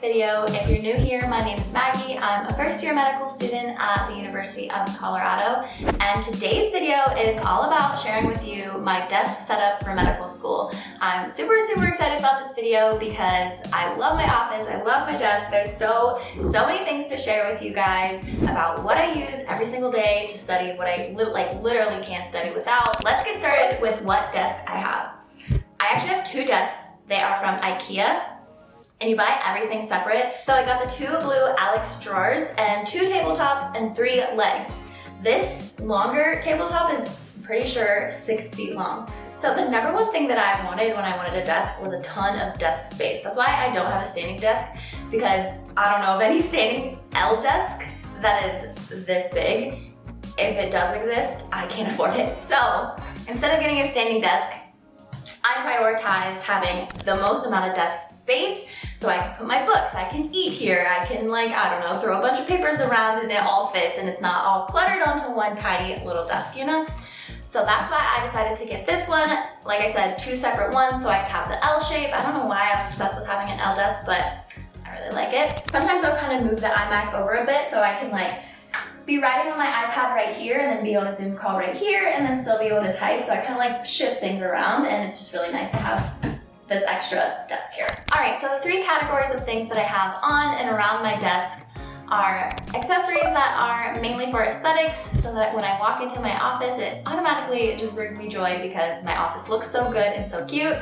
video. If you're new here, my name is Maggie. I'm a first-year medical student at the University of Colorado, and today's video is all about sharing with you my desk setup for medical school. I'm super excited about this video because I love my office, I love my desk. There's so many things to share with you guys about what I use every single day to study, what I literally can't study without. Let's get started with what desk I have. I actually have two desks. They are from IKEA, and you buy everything separate. So I got the two blue Alex drawers and two tabletops and 3 legs. This longer tabletop is pretty sure 6 feet long. So the number one thing that I wanted when I wanted a desk was a ton of desk space. That's why I don't have a standing desk, because I don't know of any standing L desk that is this big. If it does exist, I can't afford it. So instead of getting a standing desk, I prioritized having the most amount of desk space so I can put my books, I can eat here, I can throw a bunch of papers around and it all fits and it's not all cluttered onto one tiny little desk, you know? So that's why I decided to get this one. Like I said, 2 separate ones so I could have the L shape. I don't know why I was obsessed with having an L desk, but I really like it. Sometimes I'll kind of move the iMac over a bit so I can be writing on my iPad right here and then be on a Zoom call right here and then still be able to type. So I kind of shift things around, and it's just really nice to have this extra desk here. All right, so the 3 categories of things that I have on and around my desk are accessories that are mainly for aesthetics, so that when I walk into my office, it automatically just brings me joy because my office looks so good and so cute.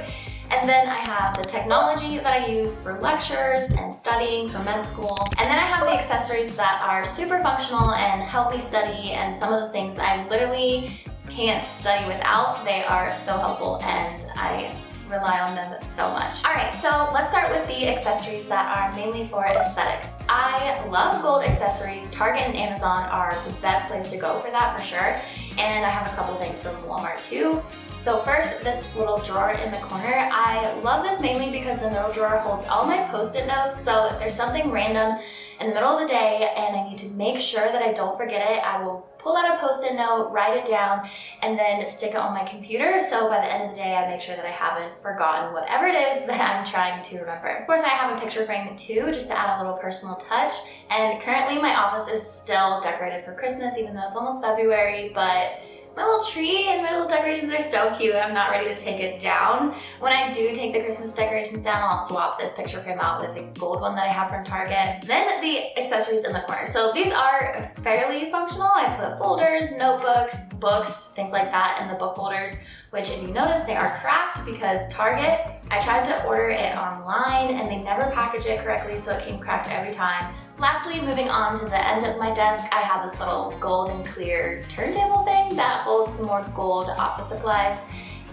And then I have the technology that I use for lectures and studying for med school. And then I have the accessories that are super functional and help me study, and some of the things I literally can't study without. They are so helpful and I rely on them so much. All right, so let's start with the accessories that are mainly for aesthetics. I love gold accessories. Target and Amazon are the best place to go for that for sure. And I have a couple things from Walmart too. So first, this little drawer in the corner. I love this mainly because the middle drawer holds all my Post-it notes. So if there's something random in the middle of the day and I need to make sure that I don't forget it, I will pull out a Post-it note, write it down, and then stick it on my computer. So by the end of the day, I make sure that I haven't forgotten whatever it is that I'm trying to remember. Of course, I have a picture frame too, just to add a little personal touch. And currently my office is still decorated for Christmas, even though it's almost February, but my little tree and my little decorations are so cute. I'm not ready to take it down. When I do take the Christmas decorations down, I'll swap this picture frame out with the gold one that I have from Target. Then the accessories in the corner. So these are fairly functional. I put folders, notebooks, books, things like that in the book holders, which if you notice, they are cracked because Target, I tried to order it online and they never package it correctly, so it came cracked every time. Lastly, moving on to the end of my desk, I have this little gold and clear turntable thing that holds some more gold office supplies.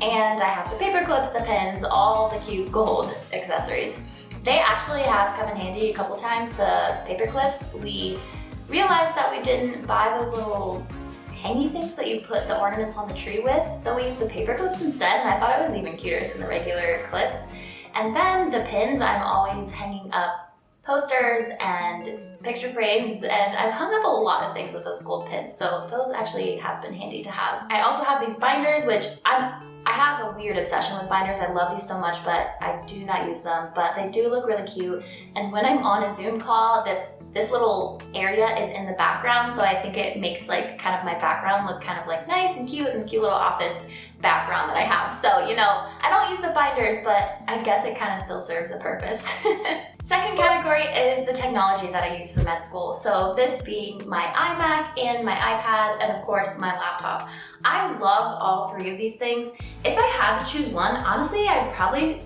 And I have the paper clips, the pens, all the cute gold accessories. They actually have come in handy a couple times, the paper clips. We realized that we didn't buy those little hangy things that you put the ornaments on the tree with, so we used the paper clips instead, and I thought it was even cuter than the regular clips. And then the pins, I'm always hanging up posters and picture frames, and I've hung up a lot of things with those gold pins, so those actually have been handy to have. I also have these binders, which I have a weird obsession with binders. I love these so much, but I do not use them, but they do look really cute. And when I'm on a Zoom call, this little area is in the background, so I think it makes kind of my background look kind of nice and cute little office background that I have. So, I don't use the binders, but I guess it kind of still serves a purpose. Second category is the technology that I use for med school. So this being my iMac and my iPad, and of course my laptop. I love all 3 of these things. If I had to choose one, honestly, I'd probably,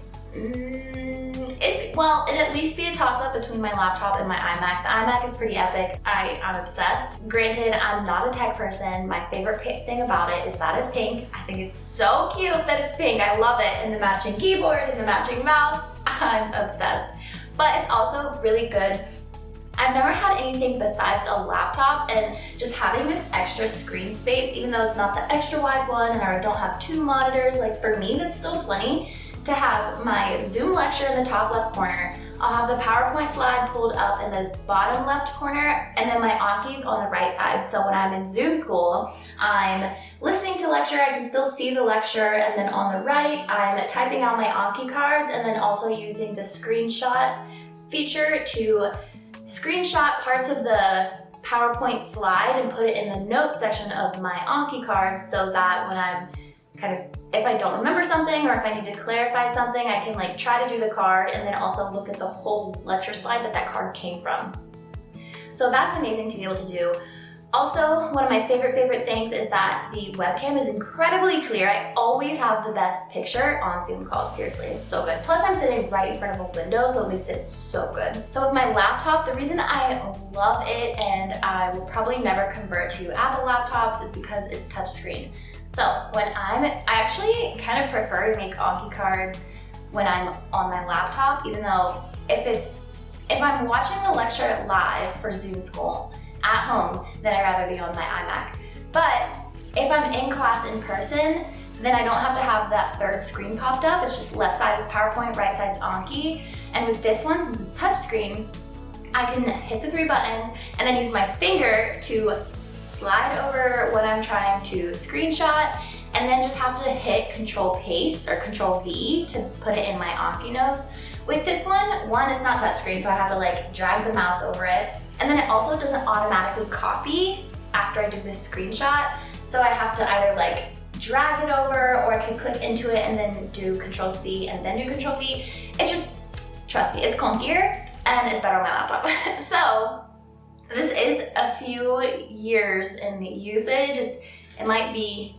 it'd at least be a toss-up between my laptop and my iMac. The iMac is pretty epic. I'm obsessed. Granted, I'm not a tech person. My favorite thing about it is that it's pink. I think it's so cute that it's pink. I love it. And the matching keyboard and the matching mouse. I'm obsessed. But it's also really good. I've never had anything besides a laptop, and just having this extra screen space, even though it's not the extra wide one and I don't have 2 monitors, for me, that's still plenty. To have my Zoom lecture in the top left corner, I'll have the PowerPoint slide pulled up in the bottom left corner, and then my Anki's on the right side. So when I'm in Zoom school, I'm listening to lecture, I can still see the lecture, and then on the right, I'm typing out my Anki cards and then also using the screenshot feature to screenshot parts of the PowerPoint slide and put it in the notes section of my Anki cards, so that when I'm if I don't remember something or if I need to clarify something, I can like try to do the card and then also look at the whole lecture slide that card came from. So that's amazing to be able to do. Also, one of my favorite things is that the webcam is incredibly clear. I always have the best picture on Zoom calls. Seriously, it's so good. Plus, I'm sitting right in front of a window, so it makes it so good. So with my laptop, the reason I love it and I will probably never convert to Apple laptops is because it's touchscreen. So I actually kind of prefer to make Anki cards when I'm on my laptop, even though if I'm watching the lecture live for Zoom school at home, then I'd rather be on my iMac. But if I'm in class in person, then I don't have to have that third screen popped up. It's just left side is PowerPoint, right side's Anki. And with this one, since it's touchscreen, I can hit the 3 buttons and then use my finger to slide over what I'm trying to screenshot, and then just have to hit Control Paste or Control V to put it in my Anki notes. With this one, it's not touchscreen, so I have to like drag the mouse over it. And then it also doesn't automatically copy after I do this screenshot. So I have to either like drag it over, or I can click into it and then do Control C and then do Control V. It's just, trust me, it's clunkier and it's better on my laptop. So this is a few years in usage. It might be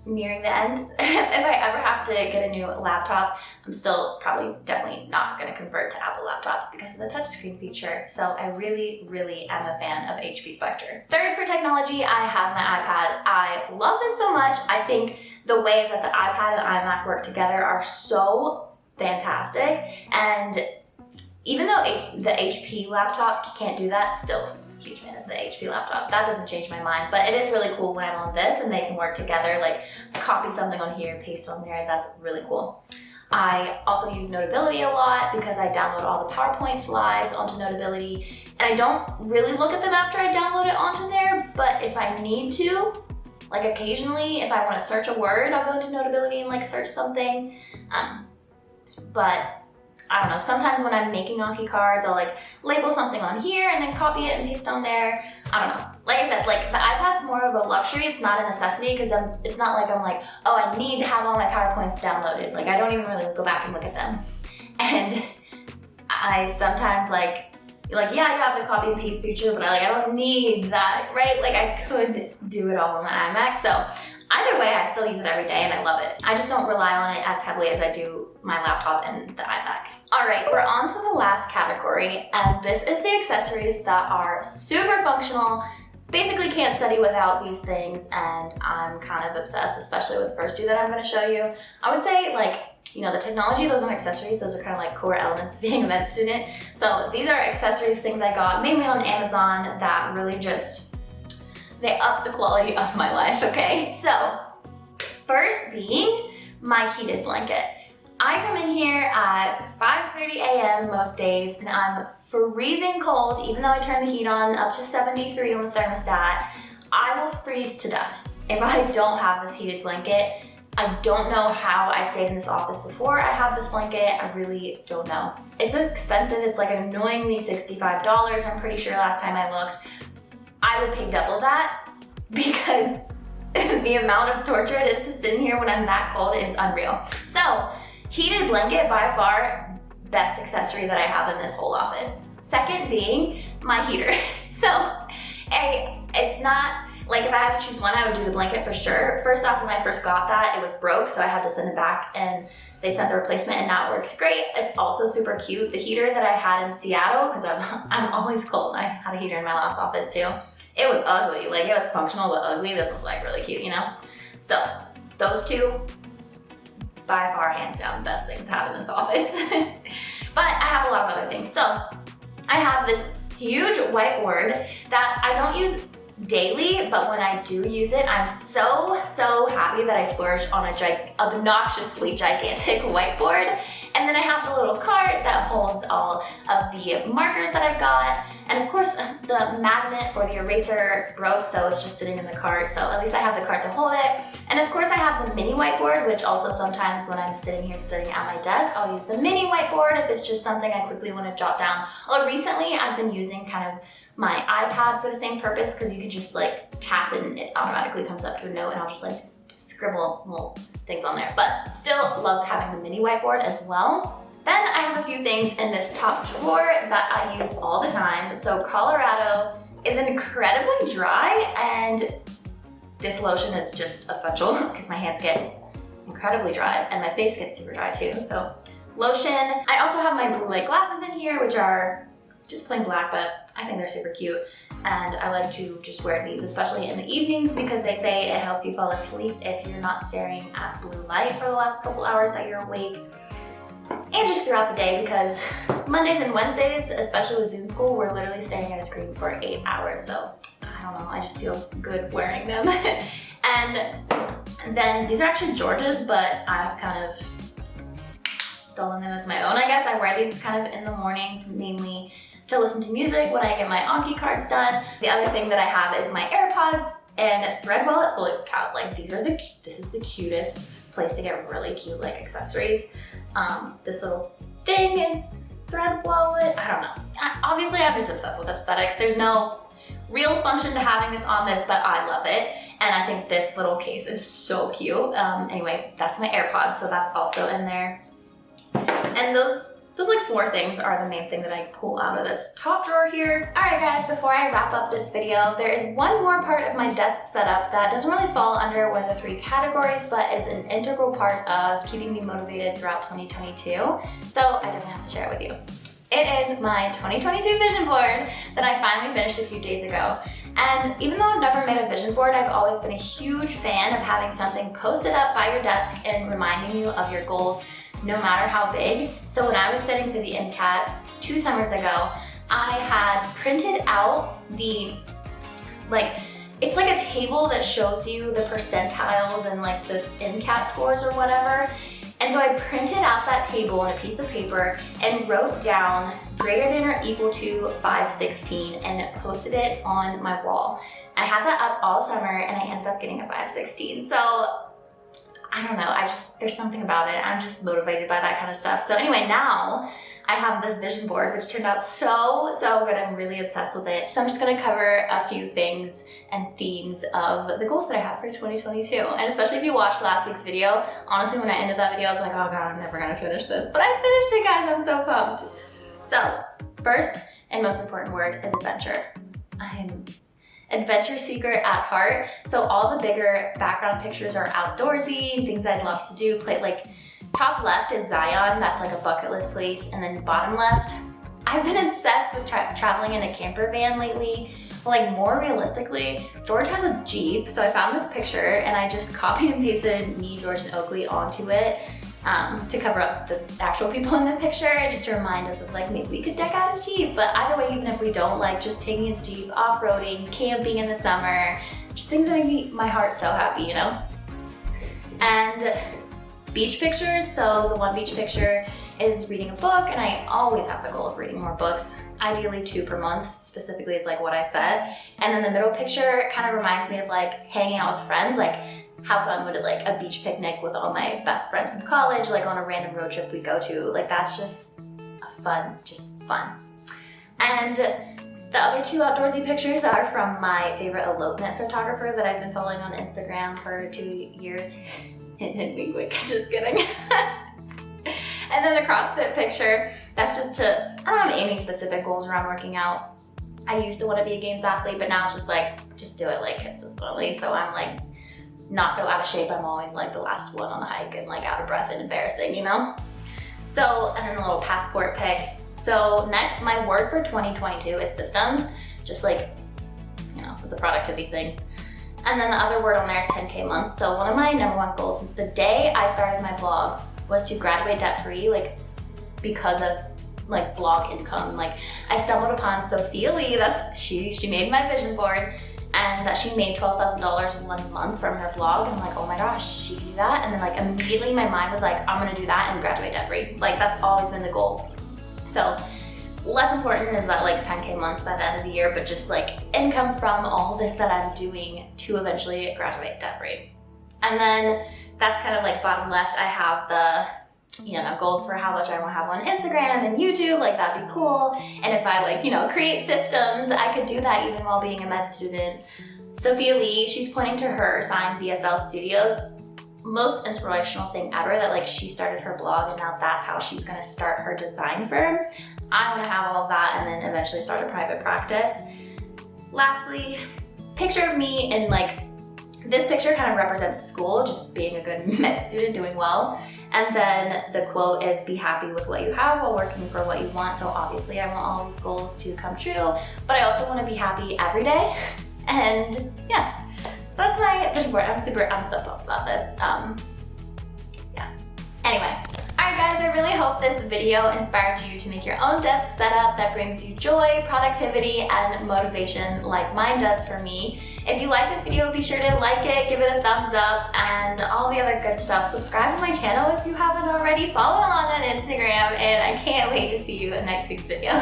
nearing the end. If I ever have to get a new laptop, I'm still definitely not gonna convert to Apple laptops because of the touchscreen feature. So I really am a fan of HP Spectre. Third, for technology, I have my iPad. I love this so much. I think the way that the iPad and iMac work together are so fantastic. And even though the HP laptop can't do that, still huge fan of the HP laptop. That doesn't change my mind, but it is really cool when I'm on this and they can work together, like copy something on here, paste on there. That's really cool. I also use Notability a lot because I download all the PowerPoint slides onto Notability, and I don't really look at them after I download it onto there, but if I need to, like occasionally, if I want to search a word, I'll go into Notability and like search something. But I don't know, sometimes when I'm making Anki cards, I'll like label something on here and then copy it and paste on there. I don't know. Like I said, like the iPad's more of a luxury. It's not a necessity because it's not like I'm like, oh, I need to have all my PowerPoints downloaded. Like I don't even really go back and look at them. And I sometimes yeah, you have the copy and paste feature, but I don't need that, right? Like I could do it all on my iMac. So either way, I still use it every day and I love it. I just don't rely on it as heavily as I do my laptop and the iMac. All right, we're on to the last category, and this is the accessories that are super functional. Basically can't study without these things, and I'm kind of obsessed, especially with the first two that I'm gonna show you. I would say the technology, those aren't accessories, those are kind of like core elements to being a med student. So these are accessories, things I got mainly on Amazon that really they up the quality of my life, okay? So first being my heated blanket. I come in here at 5:30 a.m. most days and I'm freezing cold. Even though I turn the heat on up to 73 on the thermostat, I will freeze to death if I don't have this heated blanket. I don't know how I stayed in this office before I have this blanket. I really don't know. It's expensive. It's like annoyingly $65. I'm pretty sure last time I looked. I would pay double that because the amount of torture it is to sit in here when I'm that cold is unreal. So, heated blanket, by far, best accessory that I have in this whole office. Second being my heater. So, it's not, like if I had to choose one, I would do the blanket for sure. First off, when I first got that, it was broke, so I had to send it back and they sent the replacement and now it works great. It's also super cute. The heater that I had in Seattle, because I'm always cold, I had a heater in my last office too. It was ugly, like it was functional but ugly. This was like really cute, you know? So, those two, by far, hands down, the best things to have in this office. But I have a lot of other things. So I have this huge whiteboard that I don't use daily, but when I do use it, I'm so happy that I splurged on a obnoxiously gigantic whiteboard. And then I have the little cart that holds all of the markers that I got. And of course, the magnet for the eraser broke, so it's just sitting in the cart. So at least I have the cart to hold it. And of course I have the mini whiteboard, which also sometimes when I'm sitting here studying at my desk, I'll use the mini whiteboard if it's just something I quickly want to jot down. Although recently I've been using kind of my iPad for the same purpose, because you could just like tap and it automatically comes up to a note, and I'll just like scribble little things on there. But still love having the mini whiteboard as well. Then I have a few things in this top drawer that I use all the time. So Colorado is incredibly dry, and this lotion is just essential because my hands get incredibly dry and my face gets super dry too. So lotion. I also have my blue light glasses in here, which are just plain black, but I think they're super cute. And I like to just wear these, especially in the evenings, because they say it helps you fall asleep if you're not staring at blue light for the last couple hours that you're awake. And just throughout the day, because Mondays and Wednesdays, especially with Zoom school, we're literally staring at a screen for 8 hours. So I don't know, I just feel good wearing them. And then these are actually George's, but I've kind of stolen them as my own, I guess. I wear these kind of in the mornings, mainly to listen to music when I get my Anki cards done. The other thing that I have is my AirPods and Thread Wallet. Holy cow, like this is the cutest place to get really cute like accessories. This little thing is Thread Wallet. I don't know. Obviously I'm just obsessed with aesthetics. There's no real function to having this on this, but I love it. And I think this little case is so cute. Anyway, that's my AirPods, so that's also in there. And those like 4 things are the main thing that I pull out of this top drawer here. All right guys, before I wrap up this video, there is one more part of my desk setup that doesn't really fall under one of the 3 categories, but is an integral part of keeping me motivated throughout 2022. So I definitely have to share it with you. It is my 2022 vision board that I finally finished a few days ago. And even though I've never made a vision board, I've always been a huge fan of having something posted up by your desk and reminding you of your goals, no matter how big. So when I was studying for the MCAT 2 summers ago, I had printed out it's like a table that shows you the percentiles and like this MCAT scores or whatever. And so I printed out that table on a piece of paper and wrote down greater than or equal to 516 and posted it on my wall. I had that up all summer and I ended up getting a 516. So I don't know, there's something about it. I'm just motivated by that kind of stuff. So anyway, now I have this vision board, which turned out so good. I'm really obsessed with it. So I'm just gonna cover a few things and themes of the goals that I have for 2022. And especially if you watched last week's video, honestly, when I ended that video, I was like, oh God, I'm never gonna finish this. But I finished it, guys, I'm so pumped. So first and most important word is adventure. I am adventure seeker at heart. So all the bigger background pictures are outdoorsy and things I'd love to do. Like top left is Zion, that's like a bucket list place. And then bottom left, I've been obsessed with traveling in a camper van lately. Like more realistically, George has a Jeep. So I found this picture and I just copied and pasted me, George, and Oakley onto it to cover up the actual people in the picture, just to remind us of like maybe we could deck out his Jeep. But either way, even if we don't, like just taking his Jeep, off-roading, camping in the summer, just things that make my heart so happy, you know? And beach pictures, so the one beach picture is reading a book, and I always have the goal of reading more books, ideally 2 per month, specifically is like what I said. And then the middle picture kind of reminds me of like hanging out with friends, like how fun would it like a beach picnic with all my best friends from college, like on a random road trip we go to, like that's just just fun. And the other 2 outdoorsy pictures are from my favorite elopement photographer that I've been following on Instagram for 2 years. Wink, wink, just kidding. And then the CrossFit picture, that's just I don't have any specific goals around working out. I used to want to be a games athlete, but now it's just like, just do it like consistently. So I'm like not so out of shape. I'm always like the last one on the hike and like out of breath and embarrassing, you know? So, and then a little passport pic. So next, my word for 2022 is systems. Just like, you know, it's a productivity thing. And then the other word on there is 10K months. So one of my #1 goals since the day I started my blog was to graduate debt-free, like because of like blog income. Like I stumbled upon Sophia Lee, she made my vision board, and that she made $12,000 in 1 month from her blog. And I'm like, oh my gosh, she can do that. And then like immediately my mind was like, I'm gonna do that and graduate debt free. Like that's always been the goal. So less important is that like 10K months by the end of the year, but just like income from all this that I'm doing to eventually graduate debt free. And then that's kind of like bottom left, I have the goals for how much I want to have on Instagram and YouTube, like that'd be cool. And if I like, create systems, I could do that even while being a med student. Sophia Lee, she's pointing to her signed BSL Studios. Most inspirational thing ever that like she started her blog and now that's how she's gonna start her design firm. I wanna have all of that and then eventually start a private practice. Lastly, picture of me in like, this picture kind of represents school, just being a good med student, doing well. And then the quote is, be happy with what you have while working for what you want. So obviously I want all these goals to come true, but I also want to be happy every day. And yeah, that's my vision board. I'm so pumped about this. Yeah. Anyway. Alright guys, I really hope this video inspired you to make your own desk setup that brings you joy, productivity, and motivation like mine does for me. If you like this video, be sure to like it, give it a thumbs up, and all the other good stuff. Subscribe to my channel if you haven't already. Follow along on Instagram, and I can't wait to see you in next week's video.